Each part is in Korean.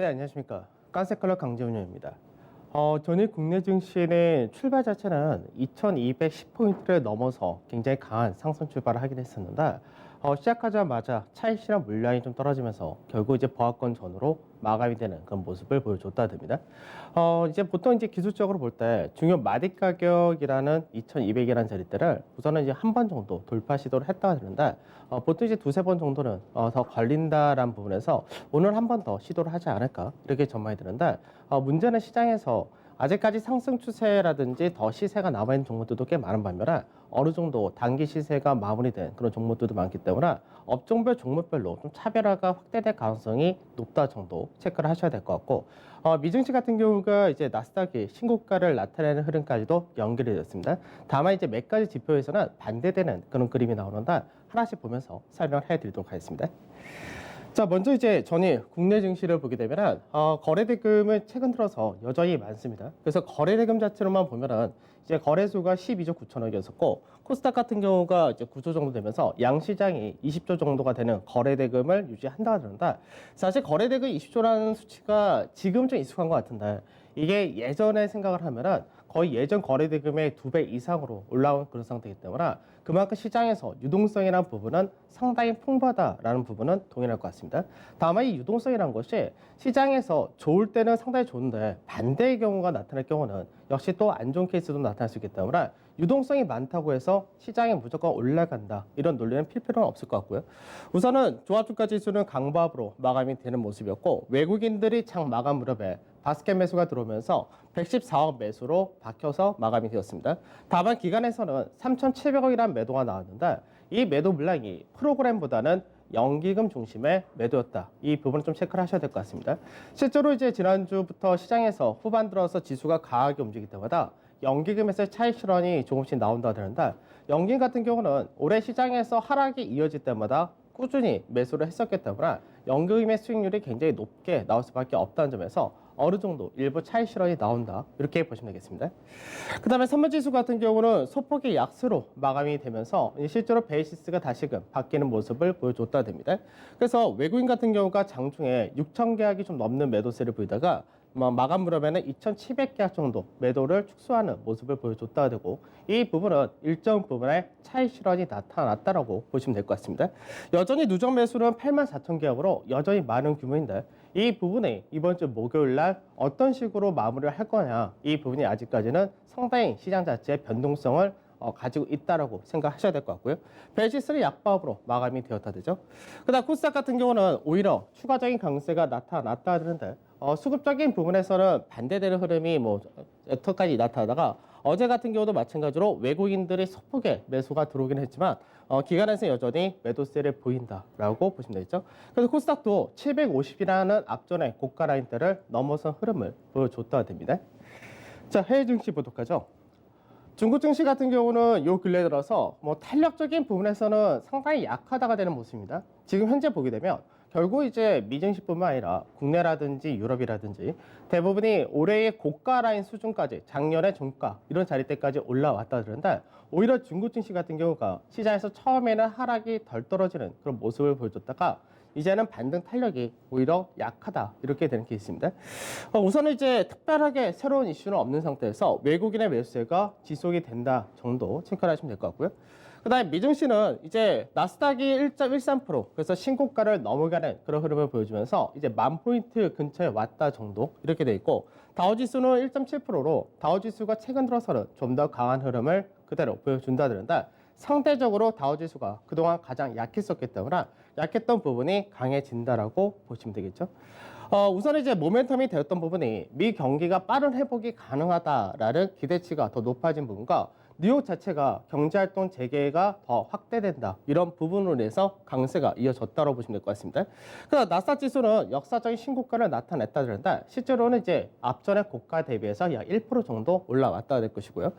네, 안녕하십니까. 깐세컬러 강재훈입니다. 전일 국내 증시의 출발 자체는 2210포인트를 넘어서 굉장히 강한 상승 출발을 하긴 했었는데, 시작하자마자 차익 실현 물량이 좀 떨어지면서 결국 이제 보합권 전후로 마감이 되는 그런 모습을 보여줬다 됩니다. 이제 보통 이제 기술적으로 볼 때 중요 마디 가격이라는 2200이라는 자리대를 우선은 이제 한 번 정도 돌파 시도를 했다가 되는데, 보통 이제 두세 번 정도는 더 걸린다라는 부분에서 오늘 한 번 더 시도를 하지 않을까 이렇게 전망이 드는데, 문제는 시장에서 아직까지 상승 추세라든지 더 시세가 남아있는 종목들도 꽤 많은 반면에 어느 정도 단기 시세가 마무리된 그런 종목들도 많기 때문에 업종별 종목별로 좀 차별화가 확대될 가능성이 높다 정도 체크를 하셔야 될 것 같고, 미증시 같은 경우가 이제 나스닥이 신고가를 나타내는 흐름까지도 연결이 됐습니다. 다만 이제 몇 가지 지표에서는 반대되는 그런 그림이 나오는데 하나씩 보면서 설명을 해드리도록 하겠습니다. 자, 먼저 이제 전일 국내 증시를 보게 되면은 거래대금은 최근 들어서 여전히 많습니다. 그래서 거래대금 자체로만 보면은 이제 거래소가 12조 9천억이었었고, 코스닥 같은 경우가 이제 9조 정도 되면서 양시장이 20조 정도가 되는 거래대금을 유지한다 그러는데, 사실 거래대금 20조라는 수치가 지금 좀 익숙한 것 같은데, 이게 예전에 생각을 하면은 거의 예전 거래대금의 2배 이상으로 올라온 그런 상태이기 때문에 그만큼 시장에서 유동성이라는 부분은 상당히 풍부하다라는 부분은 동일할 것 같습니다. 다만 이 유동성이라는 것이 시장에서 좋을 때는 상당히 좋은데 반대의 경우가 나타날 경우는 역시 또 안 좋은 케이스도 나타날 수 있기 때문에 유동성이 많다고 해서 시장이 무조건 올라간다 이런 논리는 필 필요는 없을 것 같고요. 우선은 종합주가 지수는 강보합으로 마감이 되는 모습이었고, 외국인들이 장 마감 무렵에 바스켓 매수가 들어오면서 114억 매수로 박혀서 마감이 되었습니다. 다만 기간에서는 3,700억이라는 매도가 나왔는데 이 매도 물량이 프로그램보다는 연기금 중심의 매도였다. 이 부분을 좀 체크를 하셔야 될 것 같습니다. 실제로 이제 지난주부터 시장에서 후반 들어서 지수가 강하게 움직일 때마다 연기금에서 차익 실현이 조금씩 나온다 되는데, 연기금 같은 경우는 올해 시장에서 하락이 이어질 때마다 꾸준히 매수를 했었기 때문에 연기금의 수익률이 굉장히 높게 나올 수밖에 없다는 점에서 어느 정도 일부 차익 실현이 나온다 이렇게 보시면 되겠습니다. 그 다음에 선물지수 같은 경우는 소폭의 약세로 마감이 되면서 실제로 베이시스가 다시금 바뀌는 모습을 보여줬다 됩니다. 그래서 외국인 같은 경우가 장중에 6천 계약이 좀 넘는 매도세를 보이다가 마감 무렵에는 2,700계약 정도 매도를 축소하는 모습을 보여줬다 되고, 이 부분은 일정 부분의 차익 실현이 나타났다라고 보시면 될 것 같습니다. 여전히 누적 매수는 84,000계약으로 여전히 많은 규모인데 이 부분이 이번 주 목요일 날 어떤 식으로 마무리를 할 거냐, 이 부분이 아직까지는 상당히 시장 자체의 변동성을 가지고 있다라고 생각하셔야 될 것 같고요. 베이시스는 약보합으로 마감이 되었다 되죠. 그다음 코스닥 같은 경우는 오히려 추가적인 강세가 나타났다 하는데, 수급적인 부분에서는 반대되는 흐름이 여태까지 나타나다가 어제 같은 경우도 마찬가지로 외국인들이 소폭의 매수가 들어오긴 했지만 기간에서 여전히 매도세를 보인다라고 보시면 되겠죠. 그래서 코스닥도 750이라는 앞전의 고가 라인대를 넘어선 흐름을 보여줬다 됩니다. 자, 해외 증시 보도록 하죠. 중국 증시 같은 경우는 요 근래 들어서 탄력적인 부분에서는 상당히 약하다가 되는 모습입니다. 지금 현재 보게 되면 결국 이제 미증시뿐만 아니라 국내라든지 유럽이라든지 대부분이 올해의 고가 라인 수준까지 작년의 종가 이런 자리대까지 올라왔다 그러는데, 오히려 중국 증시 같은 경우가 시장에서 처음에는 하락이 덜 떨어지는 그런 모습을 보여줬다가 이제는 반등 탄력이 오히려 약하다 이렇게 되는 케이스입니다. 우선은 이제 특별하게 새로운 이슈는 없는 상태에서 외국인의 매수세가 지속이 된다 정도 체크를 하시면 될 것 같고요. 그 다음에 미증시는 이제 나스닥이 1.13% 그래서 신고가를 넘어가는 그런 흐름을 보여주면서 이제 10,000포인트 근처에 왔다 정도 이렇게 돼 있고, 다우지수는 1.7%로 다우지수가 최근 들어서는 좀 더 강한 흐름을 그대로 보여준다 그런데, 상대적으로 다우지수가 그동안 가장 약했었기 때문에 약했던 부분이 강해진다라고 보시면 되겠죠. 우선 이제 모멘텀이 되었던 부분이 미 경기가 빠른 회복이 가능하다라는 기대치가 더 높아진 부분과 뉴욕 자체가 경제활동 재개가 더 확대된다 이런 부분으로 인해서 강세가 이어졌다고 보시면 될 것 같습니다. 그래서 나스닥 지수는 역사적인 신고가를 나타냈다 그러는데 실제로는 이제 앞전의 고가 대비해서 약 1% 정도 올라왔다 될 것이고요.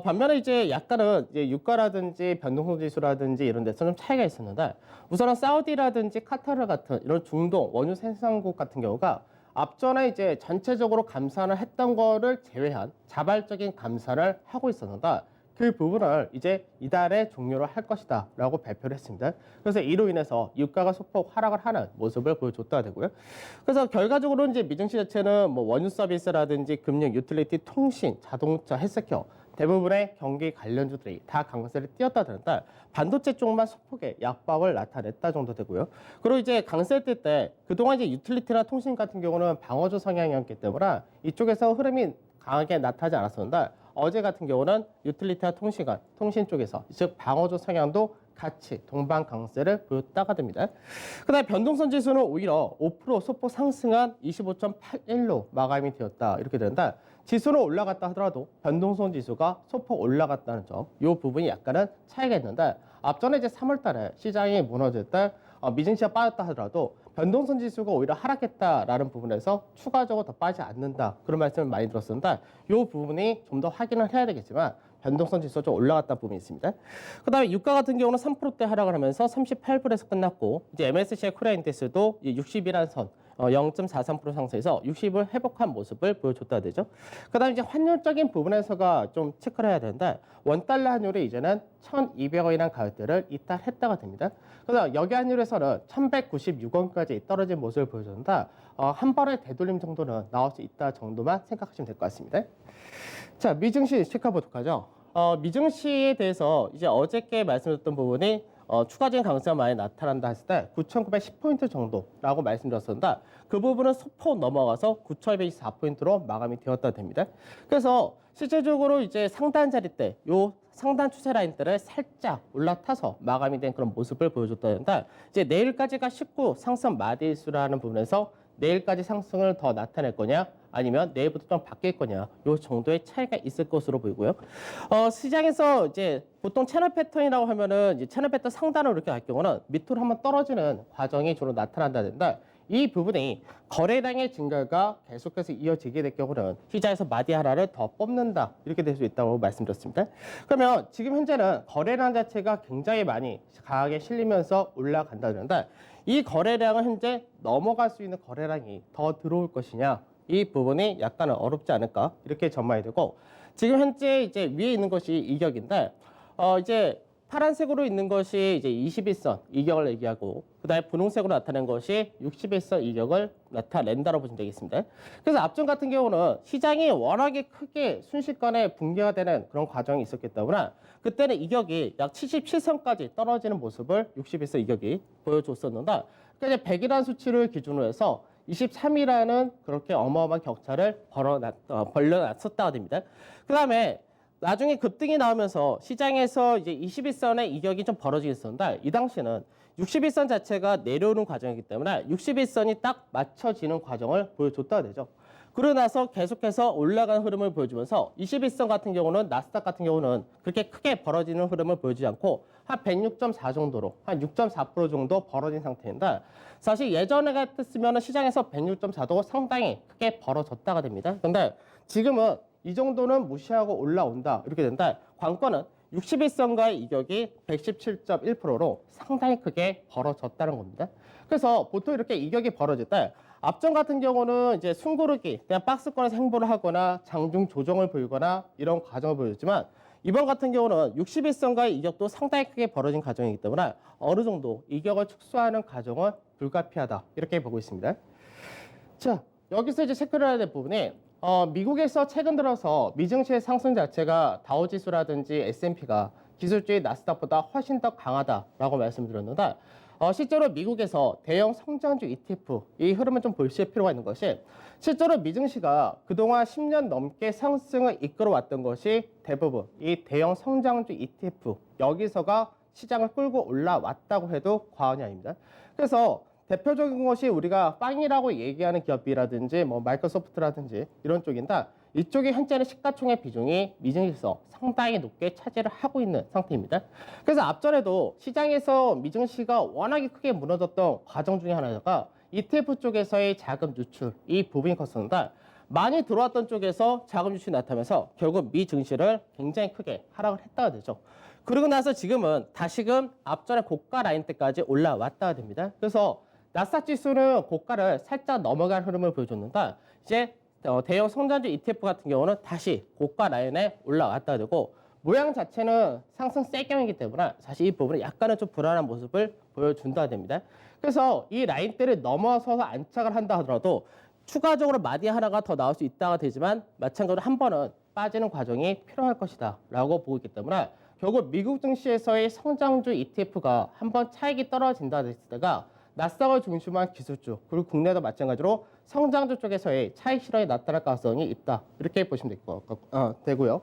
반면에 이제 약간은 이제 유가라든지 변동성 지수라든지 이런 데서 좀 차이가 있었는데, 우선은 사우디라든지 카타르 같은 이런 중동 원유 생산국 같은 경우가 앞전에 이제 전체적으로 감산을 했던 거를 제외한 자발적인 감산을 하고 있었는데 그 부분을 이제 이달에 종료를 할 것이다 라고 발표를 했습니다. 그래서 이로 인해서 유가가 소폭 하락을 하는 모습을 보여줬다 되고요. 그래서 결과적으로 이제 미증시 자체는 뭐 원유 서비스라든지 금융, 유틸리티, 통신, 자동차, 헬스케어 대부분의 경기 관련주들이 다 강세를 띄었다 드는데 반도체 쪽만 소폭의 약박을 나타냈다 정도 되고요. 그리고 이제 강세 뜰 때 그동안 이제 유틸리티나 통신 같은 경우는 방어주 성향이었기 때문에 이쪽에서 흐름이 강하게 나타나지 않았었는데 어제 같은 경우는 유틸리티와 통신 쪽에서 즉 방어주 성향도 같이 동반 강세를 보였다가 됩니다. 그다음에 변동성 지수는 오히려 5% 소폭 상승한 25.81로 마감이 되었다 이렇게 되는데 지수는 올라갔다 하더라도 변동성 지수가 소폭 올라갔다는 점, 이 부분이 약간은 차이가 있는데 앞전에 이제 3월달에 시장이 무너질 때 미증시가 빠졌다 하더라도 변동성 지수가 오히려 하락했다라는 부분에서 추가적으로 더 빠지지 않는다 그런 말씀을 많이 들었었는데 이 부분이 좀 더 확인을 해야 되겠지만 변동성 지수가 좀 올라갔다 부분이 있습니다. 그다음에 유가 같은 경우는 3%대 하락을 하면서 38불에서 끝났고 이제 MSCI 코리아 인덱스도 60이라는 선 0.43% 상승해서 60을 회복한 모습을 보여줬다 되죠. 그다음에 이제 환율적인 부분에서가 좀 체크를 해야 되는데 원달러 환율이 이제는 1,200원이라는 가격대를 이탈했다가 됩니다. 그래서 여기 환율에서는 1,196원까지 떨어진 모습을 보여줬는데 한 번의 되돌림 정도는 나올 수 있다 정도만 생각하시면 될 것 같습니다. 자, 미증시 체크해보도록 하죠. 미증시에 대해서 이제 어저께 말씀드렸던 부분이 추가적인 강세가 많이 나타난다 했을 때 9,910포인트 정도라고 말씀드렸었는데 그 부분은 소폭 넘어가서 9,224포인트로 마감이 되었다 됩니다. 그래서 실제적으로 이제 상단 자리 때 요 상단 추세 라인들을 살짝 올라타서 마감이 된 그런 모습을 보여줬다는데 이제 내일까지가 19 상승 마디수라는 부분에서 내일까지 상승을 더 나타낼 거냐 아니면 내일부터 좀 바뀔 거냐 요 정도의 차이가 있을 것으로 보이고요. 시장에서 이제 보통 채널 패턴이라고 하면은 이제 채널 패턴 상단으로 이렇게 갈 경우는 밑으로 한번 떨어지는 과정이 주로 나타난다는데 이 부분이 거래량의 증가가 계속해서 이어지게 될 경우는 시장에서 마디 하나를 더 뽑는다 이렇게 될 수 있다고 말씀드렸습니다. 그러면 지금 현재는 거래량 자체가 굉장히 많이 강하게 실리면서 올라간다는데 이 거래량은 현재 넘어갈 수 있는 거래량이 더 들어올 것이냐 이 부분이 약간은 어렵지 않을까 이렇게 전망이 되고 지금 현재 이제 위에 있는 것이 이격인데 이제 파란색으로 있는 것이 이제 21선 이격을 얘기하고 그다음에 분홍색으로 나타낸 것이 61선 이격을 나타낸다고 보시면 되겠습니다. 그래서 앞전 같은 경우는 시장이 워낙에 크게 순식간에 붕괴가 되는 그런 과정이 있었기 때문에 그때는 이격이 약 77선까지 떨어지는 모습을 61선 이격이 보여줬었는데 그러니까 이제 100이라는 수치를 기준으로 해서 23이라는 그렇게 어마어마한 격차를 벌려놨었다가 됩니다. 그 다음에 나중에 급등이 나오면서 시장에서 이제 21선의 이격이 좀 벌어지게 있었는데 이 당시는 61선 자체가 내려오는 과정이기 때문에 61선이 딱 맞춰지는 과정을 보여줬다가 되죠. 그러고 나서 계속해서 올라가는 흐름을 보여주면서 21선 같은 경우는 나스닥 같은 경우는 그렇게 크게 벌어지는 흐름을 보여주지 않고 한 106.4 정도로 한 6.4% 정도 벌어진 상태인데 사실 예전에 같았으면 시장에서 106.4도 상당히 크게 벌어졌다가 됩니다. 근데 지금은 이 정도는 무시하고 올라온다 이렇게 된다. 관건은 61선과의 이격이 117.1%로 상당히 크게 벌어졌다는 겁니다. 그래서 보통 이렇게 이격이 벌어질 때 앞전 같은 경우는 이제 숨고르기 그냥 박스권에서 행보를 하거나 장중 조정을 보이거나 이런 과정을 보여줬지만 이번 같은 경우는 61선과의 이격도 상당히 크게 벌어진 과정이기 때문에 어느 정도 이격을 축소하는 과정은 불가피하다 이렇게 보고 있습니다. 자, 여기서 이제 체크를 해야 될 부분이 미국에서 최근 들어서 미증시의 상승 자체가 다우지수라든지 S&P가 기술주의 나스닥보다 훨씬 더 강하다라고 말씀드렸는데 실제로 미국에서 대형 성장주 ETF 이 흐름을 좀 보실 필요가 있는 것이 실제로 미증시가 그동안 10년 넘게 상승을 이끌어왔던 것이 대부분 이 대형 성장주 ETF 여기서가 시장을 끌고 올라왔다고 해도 과언이 아닙니다. 그래서 대표적인 것이 우리가 빵이라고 얘기하는 기업이라든지 뭐 마이크로소프트라든지 이런 쪽인데 이쪽이 현재는 시가총액 비중이 미증시에서 상당히 높게 차지를 하고 있는 상태입니다. 그래서 앞전에도 시장에서 미증시가 워낙에 크게 무너졌던 과정 중에 하나가 ETF 쪽에서의 자금 유출 이 부분이 컸었는데 많이 들어왔던 쪽에서 자금 유출이 나타나면서 결국 미증시를 굉장히 크게 하락을 했다가 되죠. 그러고 나서 지금은 다시금 앞전에 고가 라인 때까지 올라왔다가 됩니다. 그래서 나스닥 지수는 고가를 살짝 넘어간 흐름을 보여줬는데 이제 대형 성장주 ETF 같은 경우는 다시 고가 라인에 올라왔다 되고 모양 자체는 상승 세경이기 때문에 사실 이 부분은 약간은 좀 불안한 모습을 보여준다 됩니다. 그래서 이 라인대를 넘어서서 안착을 한다 하더라도 추가적으로 마디 하나가 더 나올 수 있다가 되지만 마찬가지로 한 번은 빠지는 과정이 필요할 것이다 라고 보고 있기 때문에 결국 미국 증시에서의 성장주 ETF가 한 번 차익이 떨어진다 했을 때가 나스닥을 중심한 기술주 그리고 국내도 마찬가지로 성장주 쪽에서의 차익 실현이 나타날 가능성이 있다 이렇게 보시면 되고요.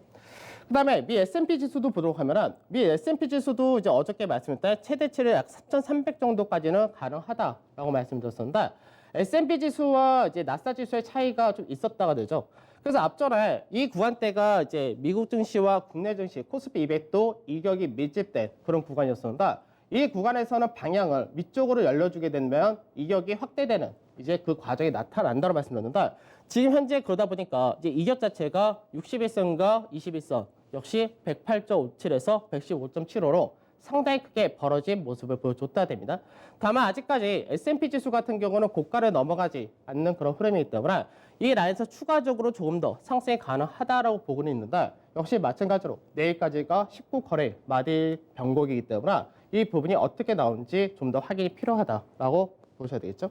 그다음에 미 S&P 지수도 보도록 하면은 미 S&P 지수도 이제 어저께 말씀드렸던 최대치를 약 3,300 정도까지는 가능하다라고 말씀드렸었는데 S&P 지수와 이제 나스닥 지수의 차이가 좀 있었다가 되죠. 그래서 앞전에 이 구간대가 이제 미국 증시와 국내 증시 코스피 200도 이격이 밀집된 그런 구간이었습니다. 이 구간에서는 방향을 위쪽으로 열려주게 되면 이격이 확대되는 이제 그 과정이 나타난다고 말씀드렸는데 지금 현재 그러다 보니까 이제 이격 자체가 61선과 21선 역시 108.57에서 115.75로 상당히 크게 벌어진 모습을 보여줬다 됩니다. 다만 아직까지 S&P 지수 같은 경우는 고가를 넘어가지 않는 그런 흐름이기 때문에 이 라인에서 추가적으로 조금 더 상승이 가능하다라고 보고는 있는데 역시 마찬가지로 내일까지가 19거래일 마디 변곡이기 때문에 이 부분이 어떻게 나오는지 좀 더 확인이 필요하다라고 보셔야 되겠죠.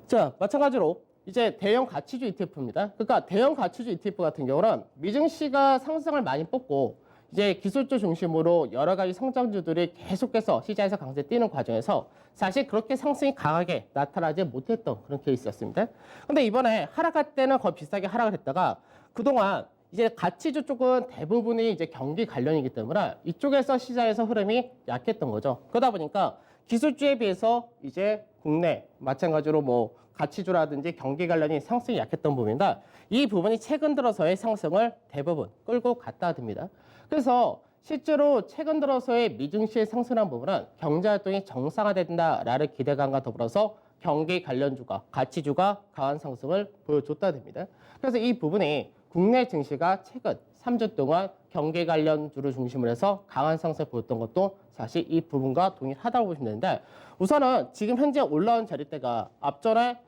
자, 마찬가지로 이제 대형 가치주 ETF입니다. 그러니까 대형 가치주 ETF 같은 경우는 미증시가 상승을 많이 뽑고 이제 기술주 중심으로 여러 가지 성장주들이 계속해서 시장에서 강세 뛰는 과정에서 사실 그렇게 상승이 강하게 나타나지 못했던 그런 케이스였습니다. 근데 이번에 하락할 때는 거의 비슷하게 하락을 했다가 그동안 이제 가치주 쪽은 대부분이 이제 경기 관련이기 때문에 이쪽에서 시장에서 흐름이 약했던 거죠. 그러다 보니까 기술주에 비해서 이제 국내 마찬가지로 뭐 가치주라든지 경기 관련이 상승이 약했던 부분인데 이 부분이 최근 들어서의 상승을 대부분 끌고 갔다 듭니다. 그래서 실제로 최근 들어서의 미증시의 상승한 부분은 경제활동이 정상화된다라는 기대감과 더불어서 경기 관련주가, 가치주가 강한 상승을 보여줬다 됩니다. 그래서 이 부분이 국내 증시가 최근 3주 동안 경기 관련주를 중심으로 해서 강한 상승을 보였던 것도 사실 이 부분과 동일하다고 보시면 되는데 우선은 지금 현재 올라온 자리대가 앞전에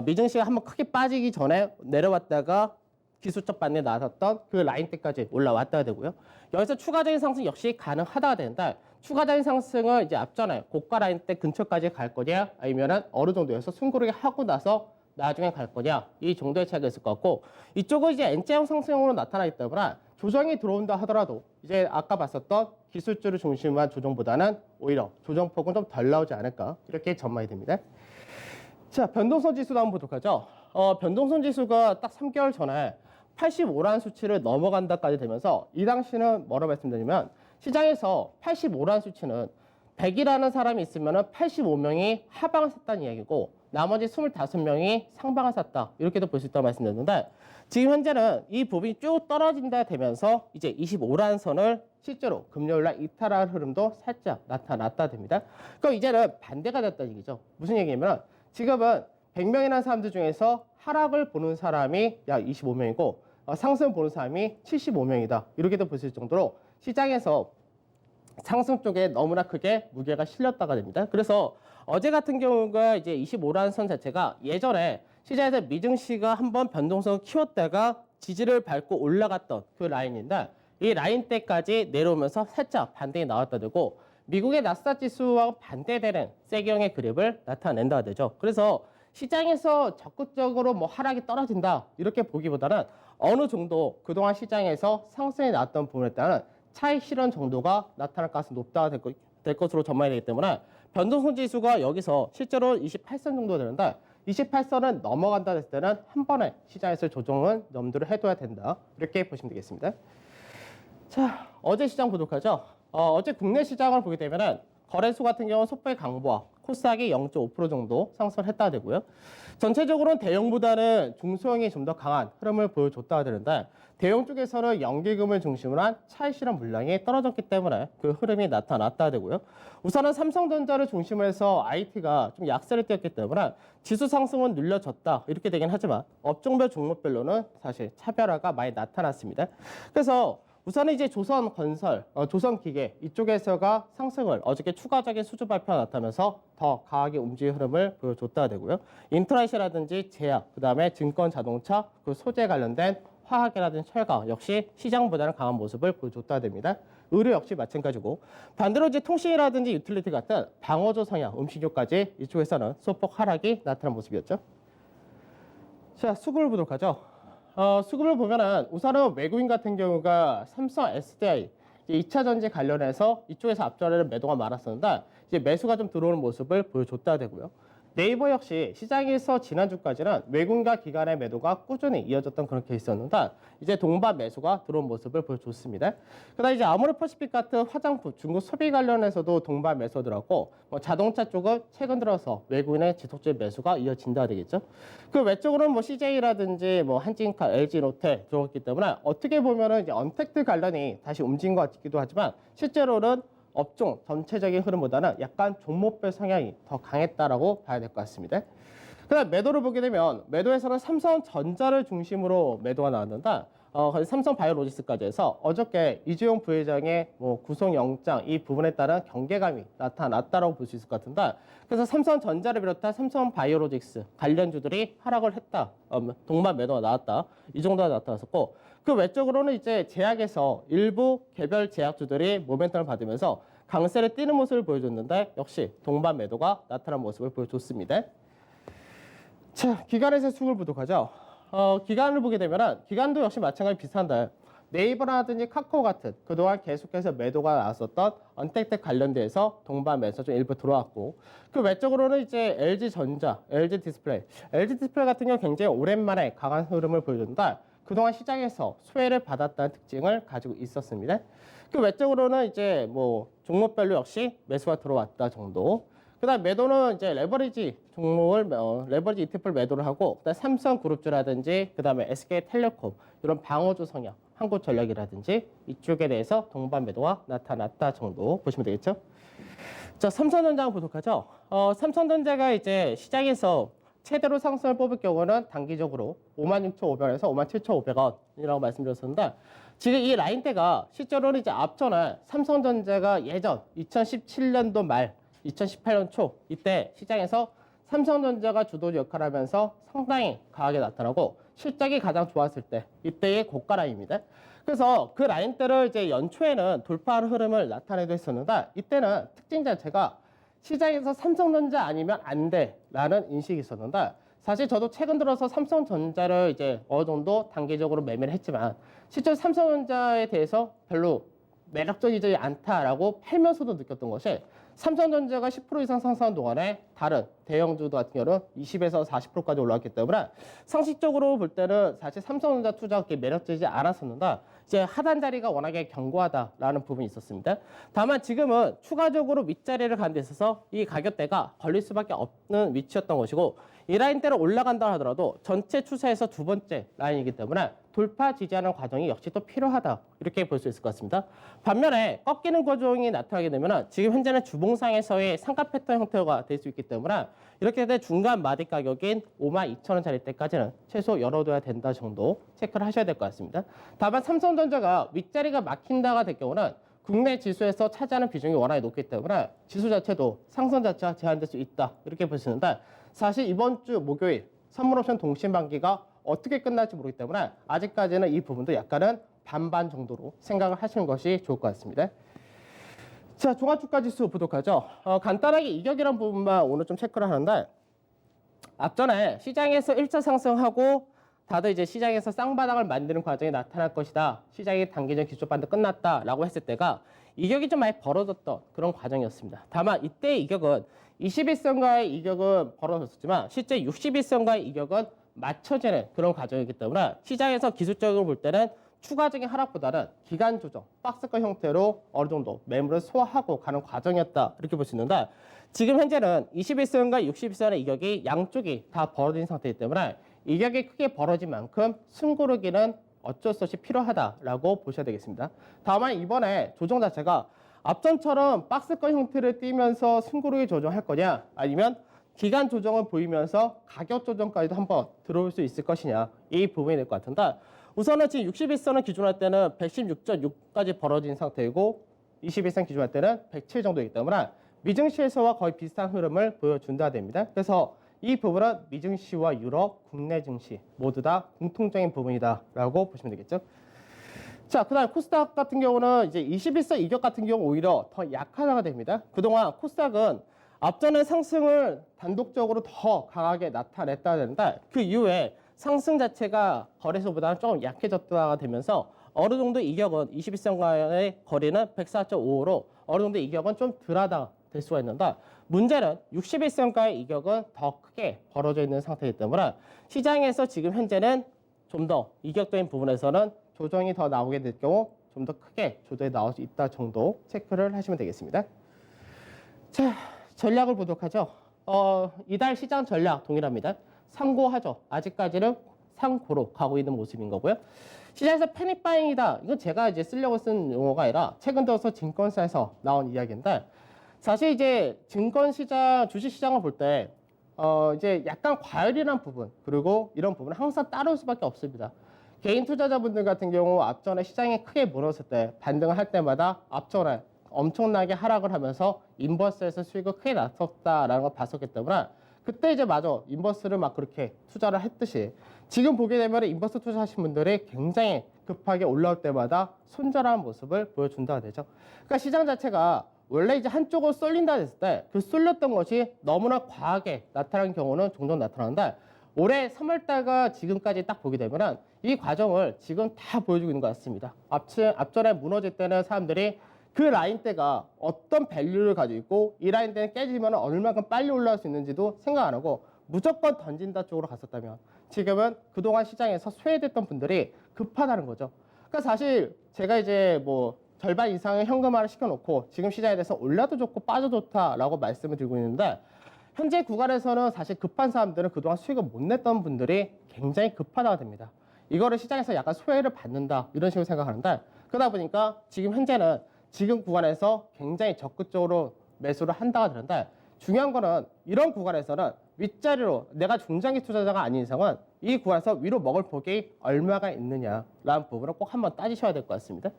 미증시가 한번 크게 빠지기 전에 내려왔다가 기술적 반등에 나섰던 그 라인대까지 올라왔다가 되고요. 여기서 추가적인 상승 역시 가능하다가 되는데 추가적인 상승은 이제 앞전에 고가 라인대 근처까지 갈 거냐 아니면은 어느 정도에서 숨고르기 하고 나서 나중에 갈 거냐 이 정도의 차이가 있을 것 같고 이쪽은 이제 N자형 상승으로 나타나기 때문에 조정이 들어온다 하더라도 이제 아까 봤었던 기술주를 중심한 조정보다는 오히려 조정폭은 좀 덜 나오지 않을까 이렇게 전망이 됩니다. 자, 변동성 지수도 한번 보도록 하죠. 변동성 지수가 딱 3개월 전에 85라는 수치를 넘어간다까지 되면서 이 당시는 뭐라고 말씀드리냐면 시장에서 85라는 수치는 100이라는 사람이 있으면 85명이 하방을 샀다는 이야기고 나머지 25명이 상방을 샀다 이렇게도 볼 수 있다고 말씀드렸는데 지금 현재는 이 부분이 쭉 떨어진다 되면서 이제 25라는 선을 실제로 금요일날 이탈할 흐름도 살짝 나타났다 됩니다. 그럼 이제는 반대가 됐다는 얘기죠. 무슨 얘기냐면 지금은 100명이라는 사람들 중에서 하락을 보는 사람이 약 25명이고 상승 보는 사람이 75명이다. 이렇게도 볼 수 있을 정도로 시장에서 상승 쪽에 너무나 크게 무게가 실렸다가 됩니다. 그래서 어제 같은 경우가 이제 25라는 선 자체가 예전에 시장에서 미증시가 한번 변동성을 키웠다가 지지를 밟고 올라갔던 그 라인인데 이 라인대까지 내려오면서 살짝 반등이 나왔다 되고 미국의 나스닥 지수와 반대되는 세경의 그립을 나타낸다 되죠. 그래서 시장에서 적극적으로 뭐 하락이 떨어진다 이렇게 보기보다는 어느 정도 그동안 시장에서 상승이 나왔던 부분에 따른 차익 실현 정도가 나타날 가능성이 높다 될 것으로 전망이 되기 때문에 변동성 지수가 여기서 실제로 28선 정도 되는데 28선은 넘어간다 했을 때는 한 번에 시장에서 조정은 염두를 해둬야 된다 이렇게 보시면 되겠습니다. 자, 어제 시장 보도록 하죠. 어제 국내 시장을 보게 되면은 거래소 같은 경우는 속보의 강보와 코스닥이 0.5% 정도 상승을 했다 되고요. 전체적으로는 대형보다는 중소형이 좀 더 강한 흐름을 보여줬다 되는데 대형 쪽에서는 연기금을 중심으로 한 차익 실현 물량이 떨어졌기 때문에 그 흐름이 나타났다 되고요. 우선은 삼성전자를 중심으로 해서 IT가 좀 약세를 띄었기 때문에 지수 상승은 눌려졌다 이렇게 되긴 하지만 업종별 종목별로는 사실 차별화가 많이 나타났습니다. 그래서 우선은 이제 조선건설, 조선기계 이쪽에서가 상승을 어저께 추가적인 수주 발표가 나타나면서 더 강하게 움직일 흐름을 보여줬다 되고요. 인터넷이라든지 제약, 그다음에 증권, 자동차, 그 소재 관련된 화학이라든지 철강 역시 시장보다는 강한 모습을 보여줬다 됩니다. 의료 역시 마찬가지고 반대로 이제 통신이라든지 유틸리티 같은 방어조 성향 음식료까지 이쪽에서는 소폭 하락이 나타난 모습이었죠. 자, 수급을 보도록 하죠. 수급을 보면은 우선은 외국인 같은 경우가 삼성 SDI 2차 전지 관련해서 이쪽에서 앞전에는 매도가 많았었는데 이제 매수가 좀 들어오는 모습을 보여줬다 되고요. 네이버 역시 시장에서 지난주까지는 외국인과 기관의 매도가 꾸준히 이어졌던 그런 케이스였는데 이제 동반 매수가 들어온 모습을 보여줬습니다. 그다음 이제 아모레퍼시픽 같은 화장품, 중국 소비 관련해서도 동반 매수 들어갔고 뭐 자동차 쪽은 최근 들어서 외국인의 지속적인 매수가 이어진다 되겠죠. 그 외적으로는 뭐 CJ라든지 뭐 한진카, LG로테 들어갔기 때문에 어떻게 보면은 이제 언택트 관련이 다시 움직인 것 같기도 하지만 실제로는 업종 전체적인 흐름보다는 약간 종목별 성향이 더 강했다라고 봐야 될 것 같습니다. 그다음 매도를 보게 되면 매도에서는 삼성전자를 중심으로 매도가 나왔는데 삼성바이오로직스까지 해서 어저께 이재용 부회장의 뭐 구속영장 이 부분에 따른 경계감이 나타났다라고 볼 수 있을 것 같은데 그래서 삼성전자를 비롯한 삼성바이오로직스 관련주들이 하락을 했다. 동반 매도가 나왔다. 이 정도가 나타났었고 그 외적으로는 이제 제약에서 일부 개별 제약주들이 모멘텀을 받으면서 강세를 띠는 모습을 보여줬는데 역시 동반 매도가 나타난 모습을 보여줬습니다. 자, 기관에서 수급을 보도록 하죠. 기관을 보게 되면은 기관도 역시 마찬가지 비슷한데 네이버라든지 카카오 같은 그동안 계속해서 매도가 나왔었던 언택트 관련돼서 동반 매수 좀 일부 들어왔고 그 외적으로는 이제 LG전자, LG디스플레이 같은 경우 굉장히 오랜만에 강한 흐름을 보여준다. 그동안 시장에서 수혜를 받았다는 특징을 가지고 있었습니다. 그 외적으로는 이제 뭐 종목별로 역시 매수가 들어왔다 정도. 그다음 매도는 이제 레버리지 종목을 레버리지 ETF를 매도를 하고 그다음 삼성그룹주라든지 그다음에 SK텔레콤 이런 방어주 성향, 한국전력이라든지 이쪽에 대해서 동반 매도가 나타났다 정도 보시면 되겠죠. 자, 삼성전자 보도록 하죠. 삼성전자가 이제 시장에서 최대로 상승을 뽑을 경우는 단기적으로 56,500원에서 57,500원이라고 말씀드렸었는데 지금 이 라인대가 실제로는 이제 앞전에 삼성전자가 예전 2017년도 말 2018년 초 이때 시장에서 삼성전자가 주도 역할을 하면서 상당히 강하게 나타나고 실적이 가장 좋았을 때 이때의 고가 라인입니다. 그래서 그 라인대를 이제 연초에는 돌파하는 흐름을 나타내도 했었는데 이때는 특징 자체가 시장에서 삼성전자 아니면 안 돼라는 인식이 있었는데 사실 저도 최근 들어서 삼성전자를 이제 어느 정도 단기적으로 매매를 했지만 실제 삼성전자에 대해서 별로 매력적이지 않다라고 팔면서도 느꼈던 것이 삼성전자가 10% 이상 상승한 동안에 다른 대형주도 같은 경우는 20에서 40%까지 올라왔기 때문에 상식적으로 볼 때는 사실 삼성전자 투자가 그렇게 매력적이지 않았었는데 이제 하단 자리가 워낙에 견고하다라는 부분이 있었습니다. 다만 지금은 추가적으로 윗자리를 가는 데 있어서 이 가격대가 걸릴 수밖에 없는 위치였던 것이고 이 라인대로 올라간다 하더라도 전체 추세에서 두 번째 라인이기 때문에 돌파 지지하는 과정이 역시 또 필요하다 이렇게 볼 수 있을 것 같습니다. 반면에 꺾이는 과정이 나타나게 되면 지금 현재는 주봉상에서의 상가 패턴 형태가 될 수 있기 때문에 이렇게 될 중간 마디 가격인 52,000원짜리 때까지는 최소 열어둬야 된다 정도 체크를 하셔야 될 것 같습니다. 다만 삼성전자가 윗자리가 막힌다가 될 경우는 국내 지수에서 차지하는 비중이 워낙에 높기 때문에 지수 자체도 상승 자체가 제한될 수 있다 이렇게 보시는데 사실 이번 주 목요일 선물옵션 동시반기가 어떻게 끝날지 모르기 때문에 아직까지는 이 부분도 약간은 반반 정도로 생각을 하시는 것이 좋을 것 같습니다. 자, 종합주가지수 보도록 하죠. 간단하게 이격이라는 부분만 오늘 좀 체크를 하는데 앞전에 시장에서 1차 상승하고 다들 이제 시장에서 쌍바닥을 만드는 과정이 나타날 것이다. 시장이 단기적 기초반도 끝났다라고 했을 때가 이격이 좀 많이 벌어졌던 그런 과정이었습니다. 다만 이때의 이격은 21선과의 이격은 벌어졌지만 실제 61선과의 이격은 맞춰지는 그런 과정이기 때문에 시장에서 기술적으로 볼 때는 추가적인 하락보다는 기간 조정, 박스권 형태로 어느 정도 매물을 소화하고 가는 과정이었다 이렇게 볼 수 있는데 지금 현재는 21선과 61선의 이격이 양쪽이 다 벌어진 상태이기 때문에 이격이 크게 벌어진 만큼 숨고르기는 어쩔 수 없이 필요하다라고 보셔야 되겠습니다. 다만 이번에 조정 자체가 앞전처럼 박스권 형태를 띠면서 숨고르기 조정할 거냐 아니면 기간 조정을 보이면서 가격 조정까지도 한번 들어올 수 있을 것이냐 이 부분이 될 것 같은데 우선은 지금 61선을 기준할 때는 116.6까지 벌어진 상태이고 21선 기준할 때는 107 정도이기 때문에 미증시에서와 거의 비슷한 흐름을 보여준다 됩니다. 그래서 이 부분은 미증시와 유럽, 국내 증시 모두 다 공통적인 부분이다라고 보시면 되겠죠. 자, 그다음 코스닥 같은 경우는 이제 21선 이격 같은 경우 오히려 더 약화가 됩니다. 그동안 코스닥은 앞전의 상승을 단독적으로 더 강하게 나타냈다 되는데 그 이후에 상승 자체가 거래소보다는 조금 약해졌다가 되면서 어느 정도 이격은 21선과의 거리는 104.55로 어느 정도 이격은 좀 덜하다 될 수가 있는데 문제는 61선과의 이격은 더 크게 벌어져 있는 상태이기 때문에 시장에서 지금 현재는 좀 더 이격적인 부분에서는 조정이 더 나오게 될 경우 좀 더 크게 조정이 나올 수 있다 정도 체크를 하시면 되겠습니다. 자, 전략을 보도록 하죠. 이달 시장 전략 동일합니다. 상고하죠. 아직까지는 상고로 가고 있는 모습인 거고요. 시장에서 패닉바잉이다. 이건 제가 이제 쓰려고 쓴 용어가 아니라 최근 들어서 증권사에서 나온 이야기인데 사실 이제 증권시장, 주식시장을 볼 때 이제 약간 과열이라는 부분 그리고 이런 부분은 항상 따라올 수밖에 없습니다. 개인 투자자분들 같은 경우 앞전에 시장이 크게 무너졌을 때 반등을 할 때마다 앞전에 엄청나게 하락을 하면서 인버스에서 수익을 크게 났었다라는 걸 봤었기 때문에 그때 이제 마저 인버스를 막 그렇게 투자를 했듯이 지금 보게 되면 인버스 투자하신 분들이 굉장히 급하게 올라올 때마다 손절하는 모습을 보여준다가 되죠. 그러니까 시장 자체가 원래 이제 한쪽으로 쏠린다 했을 때 그 쏠렸던 것이 너무나 과하게 나타나는 경우는 종종 나타나는데 올해 3월달과 지금까지 딱 보게 되면은 이 과정을 지금 다 보여주고 있는 것 같습니다. 앞전에 무너질 때는 사람들이 그 라인대가 어떤 밸류를 가지고 있고 이 라인대는 깨지면 얼마큼 빨리 올라갈 수 있는지도 생각 안 하고 무조건 던진다 쪽으로 갔었다면 지금은 그동안 시장에서 쇠해됐던 분들이 급하다는 거죠. 그러니까 사실 제가 이제 뭐 절반 이상의 현금화를 시켜놓고 지금 시장에 대해서 올라도 좋고 빠져도 좋다라고 말씀을 드리고 있는데 현재 구간에서는 사실 급한 사람들은 그동안 수익을 못 냈던 분들이 굉장히 급하다가 됩니다. 이거를 시장에서 약간 소외를 받는다 이런 식으로 생각하는데 그러다 보니까 지금 현재는 지금 구간에서 굉장히 적극적으로 매수를 한다가 되는데 중요한 거는 이런 구간에서는 윗자리로 내가 중장기 투자자가 아닌 이상은 이 구간에서 위로 먹을 폭이 얼마가 있느냐라는 부분을 꼭 한번 따지셔야 될 것 같습니다.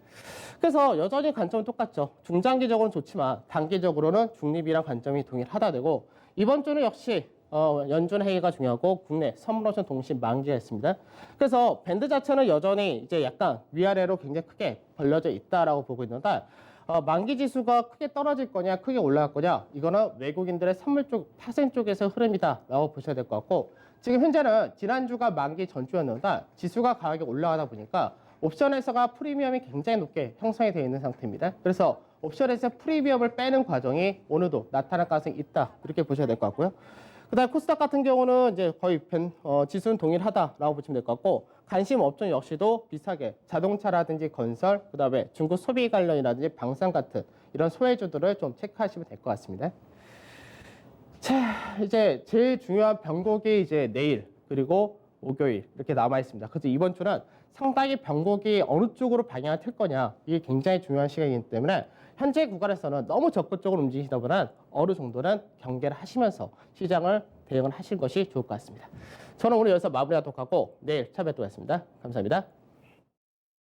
그래서 여전히 관점은 똑같죠. 중장기적으로는 좋지만 단기적으로는 중립이란 관점이 동일하다 되고 이번 주는 역시 연준 회의가 중요하고 국내 선물옵션 동시 만기했습니다. 그래서 밴드 자체는 여전히 이제 약간 위아래로 굉장히 크게 벌려져 있다라고 보고 있는데 만기 지수가 크게 떨어질 거냐 크게 올라갈 거냐 이거는 외국인들의 선물 쪽 파생 쪽에서 흐름이다라고 보셔야 될 것 같고 지금 현재는 지난주가 만기 전주였는데 지수가 강하게 올라가다 보니까 옵션에서가 프리미엄이 굉장히 높게 형성이 되어 있는 상태입니다. 그래서 옵션에서 프리미엄을 빼는 과정이 오늘도 나타날 가능성이 있다 이렇게 보셔야 될 것 같고요. 그다음 코스닥 같은 경우는 이제 거의 지수는 동일하다라고 보시면 될 것 같고 관심 업종 역시도 비슷하게 자동차라든지 건설 그다음에 중국 소비 관련이라든지 방산 같은 이런 소외주들을 좀 체크하시면 될 것 같습니다. 자, 이제 제일 중요한 변곡이 이제 내일 그리고 목요일 이렇게 남아 있습니다. 그래서 이번 주는 상당히 변곡이 어느 쪽으로 방향을 틀 거냐 이게 굉장히 중요한 시간이기 때문에 현재 구간에서는 너무 적극적으로 움직이시다 보면 어느 정도는 경계를 하시면서 시장을 대응을 하실 것이 좋을 것 같습니다. 저는 오늘 여기서 마무리하도록 하고 내일 찾아뵙도록 하겠습니다. 감사합니다.